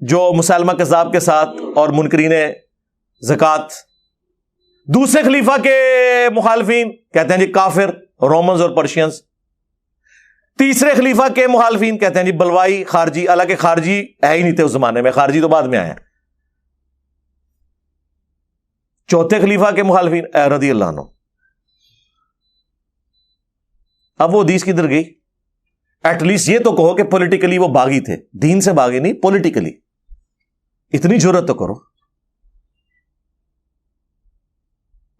جو مسلمہ کذاب کے ساتھ اور منکرین زکوٰۃ. دوسرے خلیفہ کے مخالفین کہتے ہیں جی کافر، رومنز اور پرشینز. تیسرے خلیفہ کے مخالفین کہتے ہیں جی بلوائی، خارجی، حالانکہ خارجی ہے ہی نہیں تھے اس زمانے میں، خارجی تو بعد میں آئے ہیں. چوتھے خلیفہ کے مخالفین رضی اللہ عنہ. اب وہ حدیث کدھر گئی؟ ایٹ لیسٹ یہ تو کہو کہ پولیٹیکلی وہ باغی تھے، دین سے باغی نہیں، پولیٹیکلی. اتنی جرت تو کرو.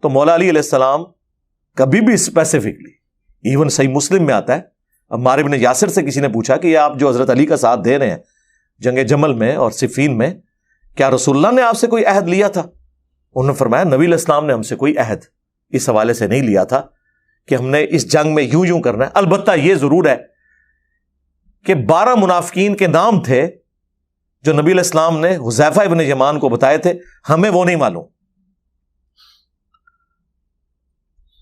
تو مولا علی علیہ السلام کبھی بھی اسپیسیفکلی، ایون صحیح مسلم میں آتا ہے، عمار بن یاسر سے کسی نے پوچھا کہ آپ جو حضرت علی کا ساتھ دے رہے ہیں جنگ جمل میں اور صفین میں، کیا رسول اللہ نے آپ سے کوئی عہد لیا تھا؟ انہوں نے فرمایا نبی علیہ السلام نے ہم سے کوئی عہد اس حوالے سے نہیں لیا تھا کہ ہم نے اس جنگ میں یوں یوں کرنا ہے. البتہ یہ ضرور ہے کہ 12 منافقین کے نام تھے جو نبی علیہ السلام نے حذیفہ ابن یمان کو بتائے تھے, ہمیں وہ نہیں معلوم.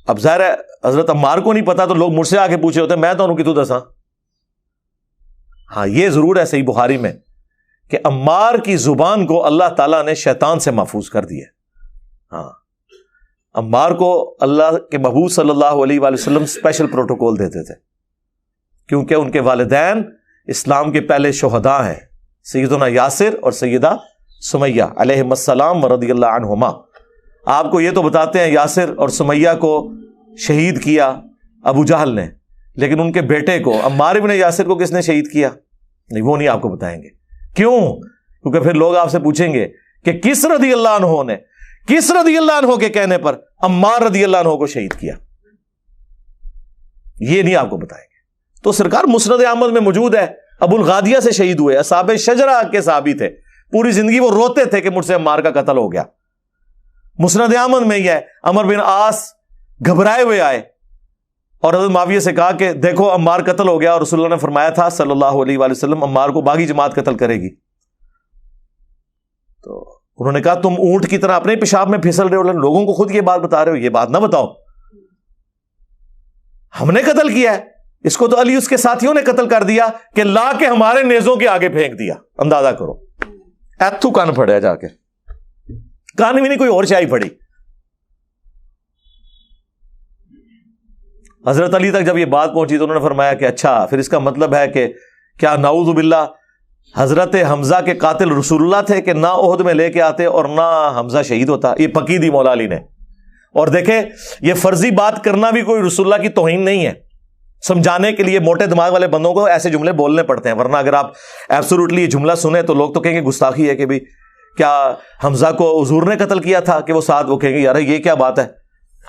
اب ظاہر ہے حضرت عمار کو نہیں پتا تو لوگ مجھ سے آ کے پوچھے ہوتے میں تو انہوں کی تو دساں. ہاں یہ ضرور ہے صحیح بخاری میں کہ عمار کی زبان کو اللہ تعالیٰ نے شیطان سے محفوظ کر دیا. ہاں عمار کو اللہ کے محبوب صلی اللہ علیہ وآلہ وسلم اسپیشل پروٹوکول دیتے تھے کیونکہ ان کے والدین اسلام کے پہلے شہداء ہیں, سیدنا یاسر اور سیدہ سمیہ علیہم السلام ورضی اللہ عنہما. آپ کو یہ تو بتاتے ہیں یاسر اور سمیہ کو شہید کیا ابو جہل نے, لیکن ان کے بیٹے کو عمار ابن یاسر کو کس نے شہید کیا؟ نہیں, وہ نہیں آپ کو بتائیں گے. کیوں؟ کیونکہ پھر لوگ آپ سے پوچھیں گے کہ کس رضی اللہ عنہ نے کس رضی اللہ عنہ کے کہنے پر عمار رضی اللہ عنہ کو شہید کیا, یہ نہیں آپ کو بتائیں گے. تو سرکار مسند احمد میں موجود ہے, ابو الغادیہ سے شہید ہوئے, اصحاب شجرہ کے صحابی تھے, پوری زندگی وہ روتے تھے کہ مجھ سے عمار کا قتل ہو گیا. مسند احمد میں ہی ہے, عمر بن عاص گھبرائے ہوئے آئے اور حضرت معاویہ سے کہا کہ دیکھو عمار قتل ہو گیا, اور رسول اللہ نے فرمایا تھا صلی اللہ علیہ وآلہ وسلم عمار کو باغی جماعت قتل کرے گی. تو انہوں نے کہا تم اونٹ کی طرح اپنے پیشاب میں پھسل رہے ہو, لوگوں کو خود یہ بات بتا رہے ہو, یہ بات نہ بتاؤ, ہم نے قتل کیا ہے, اس کو تو علی اس کے ساتھیوں نے قتل کر دیا کہ لا کے ہمارے نیزوں کے آگے پھینک دیا. اندازہ کرو, ایتھو کان پھڑیا جا کے, کان بھی نہیں کوئی اور شاہی پڑی. حضرت علی تک جب یہ بات پہنچی تو انہوں نے فرمایا کہ اچھا پھر اس کا مطلب ہے کہ کیا نعوذ باللہ حضرت حمزہ کے قاتل رسول اللہ تھے کہ نہ عہد میں لے کے آتے اور نہ حمزہ شہید ہوتا. یہ پکی دی مولا علی نے. اور دیکھیں یہ فرضی بات کرنا بھی کوئی رسول اللہ کی توہین نہیں ہے, سمجھانے کے لیے موٹے دماغ والے بندوں کو ایسے جملے بولنے پڑتے ہیں, ورنہ اگر آپ ایبسولوٹلی یہ جملہ سنیں تو لوگ تو کہیں گے گستاخی ہے کہ بھی کیا حمزہ کو حضور نے قتل کیا تھا کہ وہ ساتھ, وہ کہیں گے یار یہ کیا بات ہے.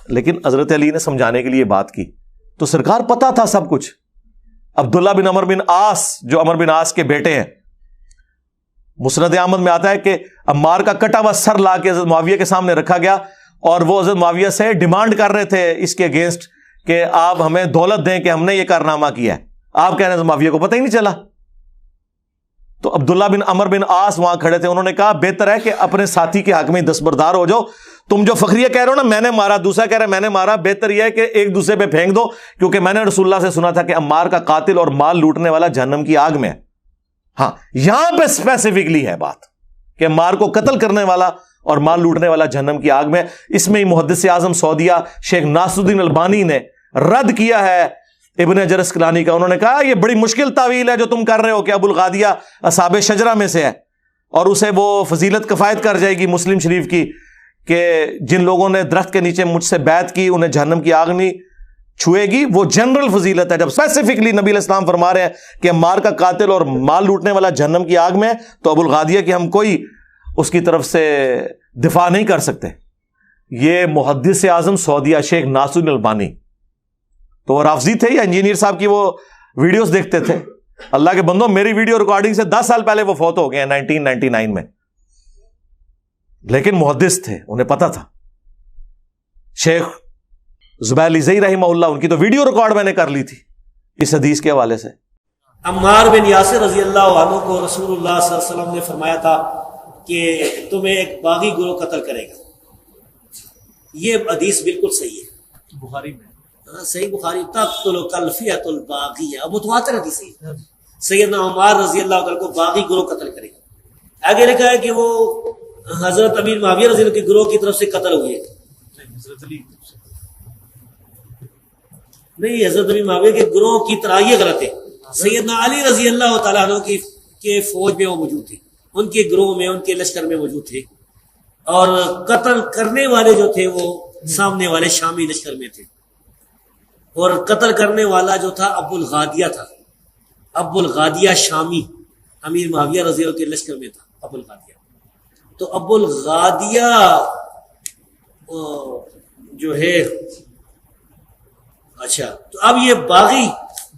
لیکن حضرت علی نے سمجھانے کے لیے بات کی تو سرکار پتا تھا سب کچھ. عبداللہ بن عمر بن عاص جو عمر بن عاص کے بیٹے ہیں, مسند احمد میں آتا ہے کہ عمار کا کٹا ہوا سر لا کے حضرت معاویہ کے سامنے رکھا گیا اور وہ حضرت معاویہ سے ڈیمانڈ کر رہے تھے اس کے اگینسٹ کہ آپ ہمیں دولت دیں کہ ہم نے یہ کارنامہ کیا ہے. آپ کہہ رہے ہیں معاویہ کو پتہ ہی نہیں چلا. تو عبداللہ بن عمر بن عاص وہاں کھڑے تھے, انہوں نے کہا بہتر ہے کہ اپنے ساتھی کے حق میں دستبردار ہو جاؤ. تم جو فخریہ کہہ رہے ہو نا میں نے مارا, دوسرا کہہ رہا ہے میں نے مارا, بہتر یہ ہے کہ ایک دوسرے پہ پھینک دو, کیونکہ میں نے رسول اللہ سے سنا تھا کہ عمار کا قاتل اور مال لوٹنے والا جہنم کی آگ میں ہے. ہاں یہاں پہ اسپیسیفکلی ہے بات کہ عمار کو قتل کرنے والا اور مال لوٹنے والا جہنم کی آگ میں. اس میں ہی محدث اعظم سعودیہ شیخ ناصر الدین البانی نے رد کیا ہے ابن حجر اسقلانی کا. انہوں نے کہا یہ بڑی مشکل تعویل ہے جو تم کر رہے ہو کہ ابو الغادیہ اصحاب شجرہ میں سے ہے اور اسے وہ فضیلت کفایت کر جائے گی مسلم شریف کی کہ جن لوگوں نے درخت کے نیچے مجھ سے بیعت کی انہیں جہنم کی آگ نہیں چھوئے گی. وہ جنرل فضیلت ہے. جب اسپیسیفکلی نبی علیہ السلام فرما رہے ہیں کہ عمار کا قاتل اور مال لوٹنے والا جہنم کی آگ میں, تو ابو الغادیہ کی ہم کوئی اس کی طرف سے دفاع نہیں کر سکتے. یہ محدث اعظم سعودیہ شیخ ناصر الدین البانی تو وہ رافضی تھے یا انجینئر صاحب کی وہ ویڈیوز دیکھتے تھے. اللہ کے بندوں میری ویڈیو ریکارڈنگ سے 10 سال پہلے وہ فوت ہو گئے ہیں 1999 میں, لیکن محدث تھے, انہیں پتا تھا. شیخ زبیر علی زئی رحمہ اللہ, ان کی تو ویڈیو ریکارڈ میں نے کر لی تھی اس حدیث کے حوالے سے. عمار بن یاسر رضی اللہ عنہ کو رسول اللہ صلی اللہ علیہ وسلم نے فرمایا تھا کہ تمہیں ایک باغی گروہ قتل کرے گا. یہ حدیث بالکل صحیح ہے, بخاری میں صحیح بخاری. تقتل الفئۃ الباغیہ, متواتر حدیث ہے. سیدنا عمار رضی اللہ عنہ کو باغی گروہ قتل کرے گا. آگے لکھا ہے کہ وہ حضرت امیر معاویہ رضی اللہ کے گروہ کی طرف سے قتل ہوئے. حضرت علی نہیں, حضرت امیر معاویہ کے گروہ کی طرح, یہ غلط ہے. سیدنا علی رضی اللہ تعالیٰ عنہ کی فوج میں وہ موجود تھے, ان کے گروہ میں, ان کے لشکر میں موجود تھے, اور قتل کرنے والے جو تھے وہ سامنے والے شامی لشکر میں تھے, اور قتل کرنے والا جو تھا ابو الغادیہ تھا. ابو الغادیہ شامی امیر معاویہ رضی اللہ کے لشکر میں تھا ابو الغادیہ. تو ابو الغادیہ جو ہے, اچھا تو اب یہ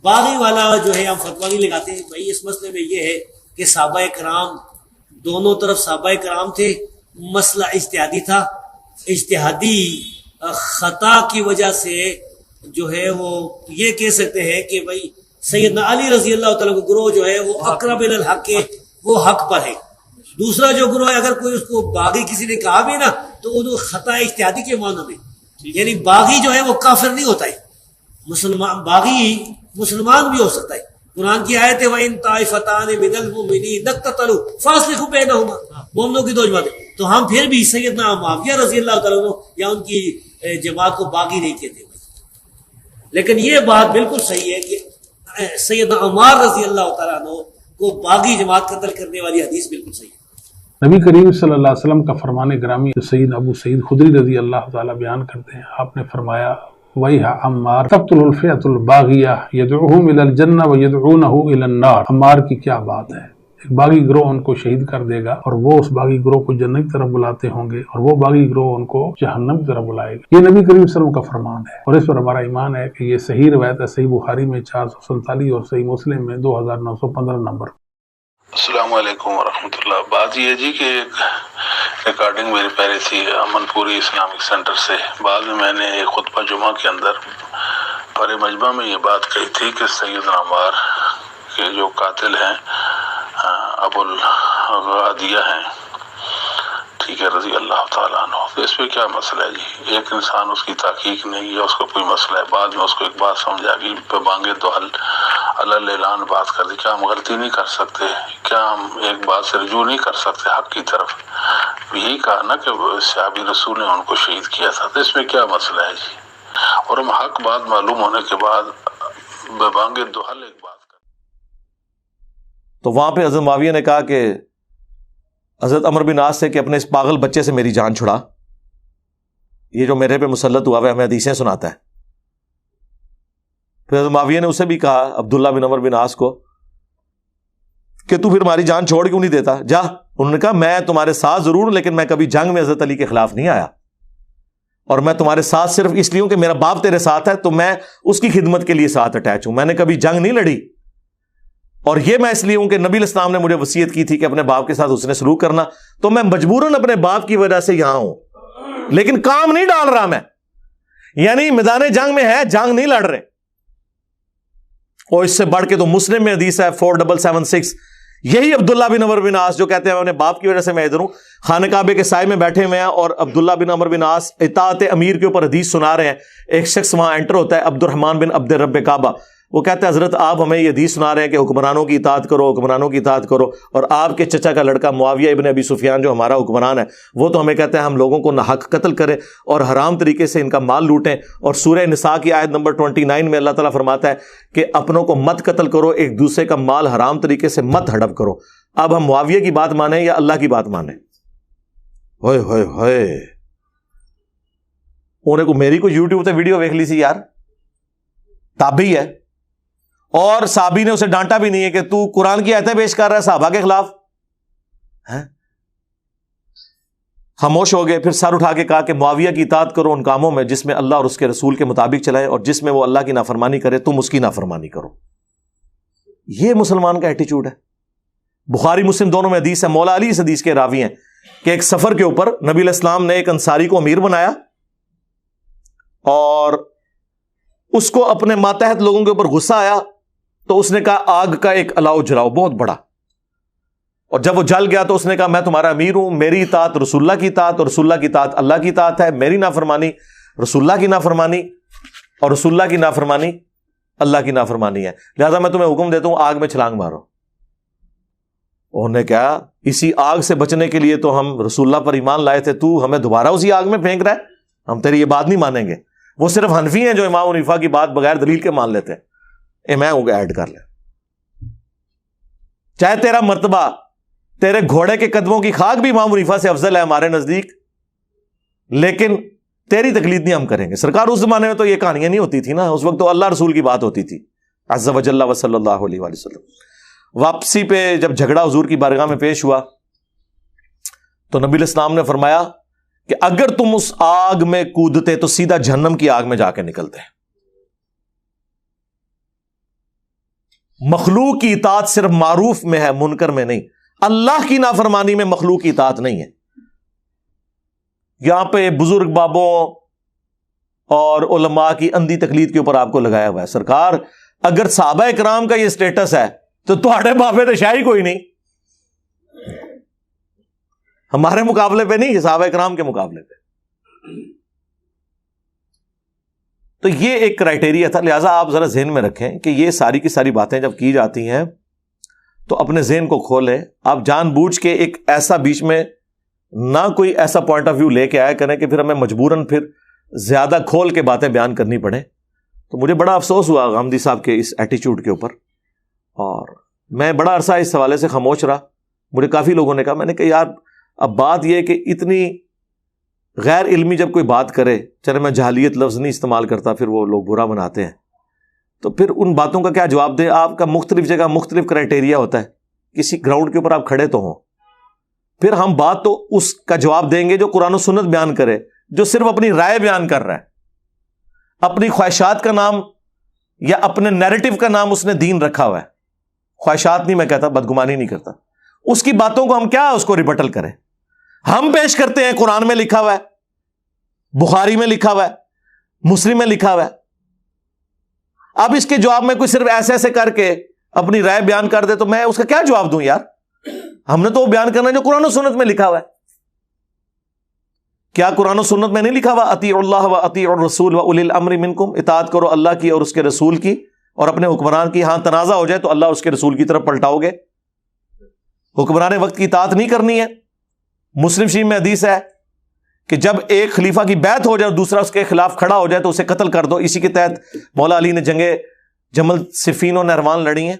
باغی والا جو ہے ہم فتویٰ نہیں لگاتے ہیں بھائی. اس مسئلے میں یہ ہے کہ صحابہ کرام دونوں طرف صحابہ کرام تھے, مسئلہ اجتہادی تھا, اجتہادی خطا کی وجہ سے جو ہے وہ یہ کہہ سکتے ہیں کہ بھائی سیدنا علی رضی اللہ تعالیٰ کا گروہ جو ہے وہ اقرب الی الحق کے وہ حق پر ہے. دوسرا جو گروہ ہے اگر کوئی اس کو باغی کسی نے کہا بھی نا تو وہ خطا اجتہادی کے معنی میں، یعنی باغی جو ہے وہ کافر نہیں ہوتا ہے، مسلمان باغی مسلمان بھی ہو سکتا ہے. قرآن کی آیت ہے وَإِن طَائِفَتَانِ مِنَ الْمُؤْمِنِينَ اقْتَتَلُوا فَأَصْلِحُوا بَيْنَهُمَا. مومنوں کی دو جماعتیں، تو ہم پھر بھی سیدنا معاویہ رضی اللہ تعالیٰ عنہ یا ان کی جماعت کو باغی نہیں کہتے. لیکن یہ بات بالکل صحیح ہے کہ سیدنا عمار رضی اللہ تعالیٰ عنہ کو باغی جماعت قتل کرنے والی حدیث بالکل صحیح ہے. نبی کریم صلی اللہ علیہ وسلم کا فرمان گرامی سید ابو سعید خدری رضی اللہ تعالیٰ بیان کرتے ہیں، آپ نے فرمایا وَيْحَ عمار تقتل الفئۃ الباغیہ یدعوہم الی الجنہ ویدعونہ الی النار. عمار کی کیا بات ہے، ایک باغی گروہ ان کو شہید کر دے گا اور وہ اس باغی گروہ کو جنت کی طرف بلاتے ہوں گے اور وہ باغی گروہ ان کو جہنم کی طرف بلائے گا. یہ نبی کریم صلی اللہ علیہ وسلم کا فرمان ہے اور اس پر ہمارا ایمان ہے کہ یہ صحیح روایت ہے. صحیح بخاری میں 447 اور صحیح مسلم میں 2915 نمبر. السلام علیکم ورحمۃ اللہ. بات یہ جی کہ ایک ریکارڈنگ میری پہلے تھی امن پوری اسلامک سینٹر سے. بعد میں نے ایک خطبہ جمعہ کے اندر پر مجمع میں یہ بات کہی تھی کہ سیدنا عمار کے جو قاتل ہیں ابو الغادیہ ہیں، ٹھیک ہے، رضی اللہ تعالیٰ عنہ. تو اس پہ کیا مسئلہ ہے جی؟ ایک انسان اس کی تحقیق نہیں ہے، اس کو کوئی مسئلہ ہے، بعد میں اس کو ایک بات سمجھ آ گئی پہ بانگے دوحل اللہ اعلان بات کر دی. کیا ہم غلطی نہیں کر سکتے؟ کیا ہم ایک بات سے رجوع نہیں کر سکتے حق کی طرف؟ یہی کہا نا کہ صحابی رسول نے ان کو شہید کیا تھا. تو اس میں کیا مسئلہ ہے جی؟ اور ہم حق بات معلوم ہونے کے بعد بے بانگے دوحل ایک بات کر. تو وہاں پہ حضرت معاویہ نے کہا کہ حضرت عمر بن عاص سے کہ اپنے اس پاگل بچے سے میری جان چھڑا، یہ جو میرے پہ مسلط ہوا ہے ہمیں حدیثیں سناتا ہے. پھر حضرت معاویہ نے اسے بھی کہا عبداللہ بن عمر بن عاص کو کہ تو پھر ہماری جان چھوڑ کیوں نہیں دیتا، جا. انہوں نے کہا میں تمہارے ساتھ ضرور ہوں لیکن میں کبھی جنگ میں حضرت علی کے خلاف نہیں آیا، اور میں تمہارے ساتھ صرف اس لیے ہوں کہ میرا باپ تیرے ساتھ ہے تو میں اس کی خدمت کے لیے ساتھ اٹیچ ہوں. میں نے کبھی جنگ نہیں لڑی، اور یہ میں اس لیے ہوں کہ نبی علیہ السلام نے مجھے وصیت کی تھی کہ اپنے باپ کے ساتھ حسن سلوک کرنا، تو میں مجبوراً اپنے باپ کی وجہ سے یہاں ہوں، لیکن کام نہیں ڈال رہا میں. یعنی میدان جنگ میں ہے، جنگ نہیں لڑ رہے. اور اس سے بڑھ کے تو مسلم میں حدیث ہے 4776، یہی عبداللہ بن عمر بن عاص جو کہتے ہیں اپنے باپ کی وجہ سے میں ادھر ہوں، خانہ کعبے کے سائے میں بیٹھے ہوئے ہیں اور عبداللہ بن عمر بن عاص اطاعت امیر کے اوپر حدیث سنا رہے ہیں. ایک شخص وہاں انٹر ہوتا ہے عبد الرحمن بن عبد رب کعبہ، وہ کہتا ہے حضرت آپ ہمیں یہ حدیث سنا رہے ہیں کہ حکمرانوں کی اطاعت کرو، حکمرانوں کی اطاعت کرو، اور آپ کے چچا کا لڑکا معاویہ ابن ابی سفیان جو ہمارا حکمران ہے وہ تو ہمیں کہتا ہے ہم لوگوں کو ناحق قتل کریں اور حرام طریقے سے ان کا مال لوٹیں. اور سورہ نساء کی آیت نمبر 29 میں اللہ تعالیٰ فرماتا ہے کہ اپنوں کو مت قتل کرو، ایک دوسرے کا مال حرام طریقے سے مت ہڑپ کرو. اب ہم معاویہ کی بات مانیں یا اللہ کی بات مانیں؟ ہوئے ہوئے ہوئے، انہیں کو میری کو یوٹیوب سے ویڈیو دیکھ لی سی یار، تابعی ہے اور صحابی نے اسے ڈانٹا بھی نہیں ہے کہ تو قرآن کی آیتیں پیش کر رہا ہے صحابہ کے خلاف. خاموش ہو گئے. پھر سر اٹھا کے کہا کہ معاویہ کی اطاعت کرو ان کاموں میں جس میں اللہ اور اس کے رسول کے مطابق چلائے، اور جس میں وہ اللہ کی نافرمانی کرے تم اس کی نافرمانی کرو. یہ مسلمان کا ایٹیچیوڈ ہے. بخاری مسلم دونوں میں حدیث ہے، مولا علی اس حدیث کے راوی ہیں کہ ایک سفر کے اوپر نبی علیہ السلام نے ایک انصاری کو امیر بنایا اور اس کو اپنے ماتحت لوگوں کے اوپر غصہ آیا تو اس نے کہا آگ کا ایک الاؤ جلاؤ بہت بڑا، اور جب وہ جل گیا تو اس نے کہا میں تمہارا امیر ہوں، میری اطاعت رسول اللہ کی اطاعت اور رسول اللہ کی اطاعت اللہ کی اطاعت ہے، میری نافرمانی رسول اللہ کی نافرمانی اور رسول اللہ کی نافرمانی اللہ کی نافرمانی ہے، لہذا میں تمہیں حکم دیتا ہوں آگ میں چھلانگ مارو. انہوں نے کہا اسی آگ سے بچنے کے لیے تو ہم رسول اللہ پر ایمان لائے تھے، تو ہمیں دوبارہ اسی آگ میں پھینک رہا ہے، ہم تیری یہ بات نہیں مانیں گے. وہ صرف حنفی ہیں جو امام حنیفہ کی بات بغیر دلیل کے مان لیتے ہیں. میں ہوں ایڈ کر لیں، چاہے تیرا مرتبہ تیرے گھوڑے کے قدموں کی خاک بھی امام حنیفہ سے افضل ہے ہمارے نزدیک، لیکن تیری تقلید نہیں ہم کریں گے. سرکار اس زمانے میں تو یہ کہانیاں نہیں ہوتی تھی نا، اس وقت تو اللہ رسول کی بات ہوتی تھی عز و جل و صلی اللہ علیہ وآلہ وسلم. واپسی پہ جب جھگڑا حضور کی بارگاہ میں پیش ہوا تو نبی علیہ السلام نے فرمایا کہ اگر تم اس آگ میں کودتے تو سیدھا جہنم کی آگ میں جا کے نکلتے. مخلوق کی اطاعت صرف معروف میں ہے، منکر میں نہیں. اللہ کی نافرمانی میں مخلوق کی اطاعت نہیں ہے. یہاں پہ بزرگ بابوں اور علماء کی اندھی تقلید کے اوپر آپ کو لگایا ہوا ہے. سرکار اگر صحابہ کرام کا یہ سٹیٹس ہے تو تھوڑے بابے تو شاہی کوئی نہیں, ہمارے مقابلے پہ نہیں, صحابہ کرام کے مقابلے پہ. تو یہ ایک کرائٹیریا تھا. لہٰذا آپ ذرا ذہن میں رکھیں کہ یہ ساری کی ساری باتیں جب کی جاتی ہیں تو اپنے ذہن کو کھولیں. آپ جان بوجھ کے ایک ایسا بیچ میں نہ کوئی ایسا پوائنٹ آف ویو لے کے آیا کریں کہ پھر ہمیں مجبوراً پھر زیادہ کھول کے باتیں بیان کرنی پڑیں. تو مجھے بڑا افسوس ہوا غامدی صاحب کے اس ایٹیچیوڈ کے اوپر, اور میں بڑا عرصہ اس حوالے سے خاموش رہا. مجھے کافی لوگوں نے کہا, میں نے کہا یار اب بات یہ ہے کہ اتنی غیر علمی جب کوئی بات کرے, چلے میں جہالیت لفظ نہیں استعمال کرتا, پھر وہ لوگ برا مناتے ہیں, تو پھر ان باتوں کا کیا جواب دے. آپ کا مختلف جگہ مختلف کرائٹیریا ہوتا ہے, کسی گراؤنڈ کے اوپر آپ کھڑے تو ہوں, پھر ہم بات تو اس کا جواب دیں گے جو قرآن و سنت بیان کرے, جو صرف اپنی رائے بیان کر رہا ہے, اپنی خواہشات کا نام یا اپنے نیریٹو کا نام اس نے دین رکھا ہوا ہے. خواہشات نہیں میں کہتا, بدگمانی نہیں کرتا, اس کی باتوں کو ہم کیا اس کو ریبٹل کریں. ہم پیش کرتے ہیں قرآن میں لکھا ہوا ہے, بخاری میں لکھا ہوا ہے, مسلم میں لکھا ہوا ہے. اب اس کے جواب میں کوئی صرف ایسے ایسے کر کے اپنی رائے بیان کر دے تو میں اس کا کیا جواب دوں یار. ہم نے تو وہ بیان کرنا ہے جو قرآن و سنت میں لکھا ہوا ہے. کیا قرآن و سنت میں نہیں لکھا ہوا اطیعوا اللہ و اطیعوا الرسول و اولی الامر منکم, اطاعت کرو اللہ کی اور اس کے رسول کی اور اپنے حکمران کی. ہاں تنازع ہو جائے تو اللہ اور اس کے رسول کی طرف پلٹاؤ گے, حکمران وقت کی اطاعت نہیں کرنی ہے. مسلم شریف میں حدیث ہے کہ جب ایک خلیفہ کی بیعت ہو جائے اور دوسرا اس کے خلاف کھڑا ہو جائے تو اسے قتل کر دو. اسی کے تحت مولا علی نے جنگ جمل صفین و نہروان لڑی ہیں.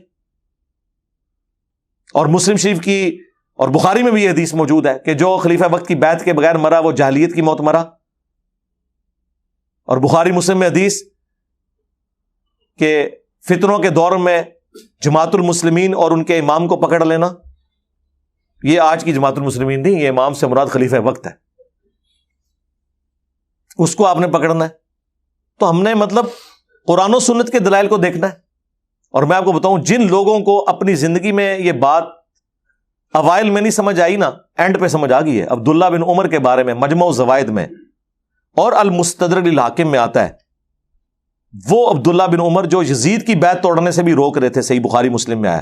اور مسلم شریف کی اور بخاری میں بھی یہ حدیث موجود ہے کہ جو خلیفہ وقت کی بیعت کے بغیر مرا وہ جاہلیت کی موت مرا. اور بخاری مسلم میں حدیث کہ فتنوں کے دور میں جماعت المسلمین اور ان کے امام کو پکڑ لینا, یہ آج کی جماعت المسلمین نہیں, یہ امام سے مراد خلیفہ وقت ہے, اس کو آپ نے پکڑنا ہے. تو ہم نے مطلب قرآن و سنت کے دلائل کو دیکھنا ہے. اور میں آپ کو بتاؤں, جن لوگوں کو اپنی زندگی میں یہ بات اوائل میں نہیں سمجھ آئی نا, اینڈ پہ سمجھ آ گئی ہے. عبداللہ بن عمر کے بارے میں مجمع الزوائد میں اور المستدرک للحاکم میں آتا ہے, وہ عبداللہ بن عمر جو یزید کی بیعت توڑنے سے بھی روک رہے تھے, صحیح بخاری مسلم میں آیا.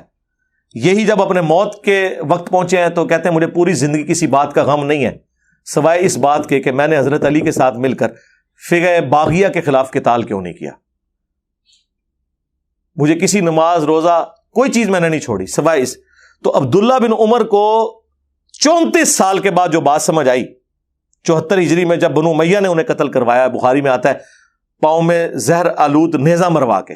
یہی جب اپنے موت کے وقت پہنچے ہیں تو کہتے ہیں مجھے پوری زندگی کسی بات کا غم نہیں ہے سوائے اس بات کے کہ میں نے حضرت علی کے ساتھ مل کر فقہ باغیہ کے خلاف قتال کیوں نہیں کیا. مجھے کسی نماز روزہ کوئی چیز میں نے نہیں چھوڑی سوائے اس. تو عبداللہ بن عمر کو 34 سال کے بعد جو بات سمجھ آئی, 74 ہجری میں جب بنو امیہ نے انہیں قتل کروایا, بخاری میں آتا ہے پاؤں میں زہر آلود نیزہ مروا کے,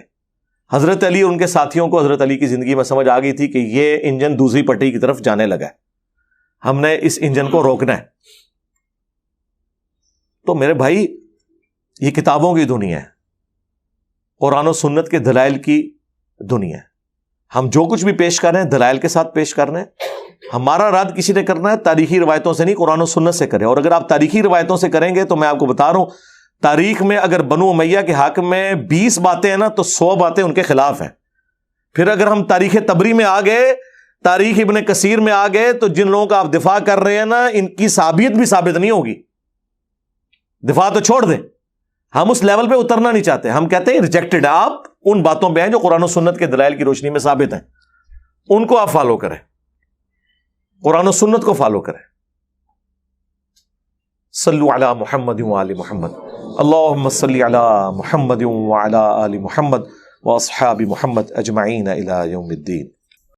حضرت علی اور ان کے ساتھیوں کو حضرت علی کی زندگی میں سمجھ آ گئی تھی کہ یہ انجن دوسری پٹی کی طرف جانے لگا ہے, ہم نے اس انجن کو روکنا ہے. تو میرے بھائی یہ کتابوں کی دنیا ہے, قرآن و سنت کے دلائل کی دنیا ہے. ہم جو کچھ بھی پیش کر رہے ہیں دلائل کے ساتھ پیش کر رہے ہیں. ہمارا رد کسی نے کرنا ہے تاریخی روایتوں سے نہیں, قرآن و سنت سے کرے. اور اگر آپ تاریخی روایتوں سے کریں گے تو میں آپ کو بتا رہا ہوں, تاریخ میں اگر بنو امیہ کے حق میں 20 باتیں ہیں نا تو 100 باتیں ان کے خلاف ہیں. پھر اگر ہم تاریخ تبری میں آ گئے, تاریخ ابن کثیر میں آ گئے, تو جن لوگوں کا آپ دفاع کر رہے ہیں نا ان کی ثابت بھی ثابت نہیں ہوگی. دفاع تو چھوڑ دیں, ہم اس لیول پہ اترنا نہیں چاہتے. ہم کہتے ہیں ریجیکٹڈ. آپ ان باتوں پہ ہیں جو قرآن و سنت کے دلائل کی روشنی میں ثابت ہیں, ان کو آپ فالو کریں, قرآن و سنت کو فالو کریں. صلو علی محمد و آل محمد, اللہم صلی علی محمد و علی آل محمد و اصحاب محمد اجمعین الی یوم الدین.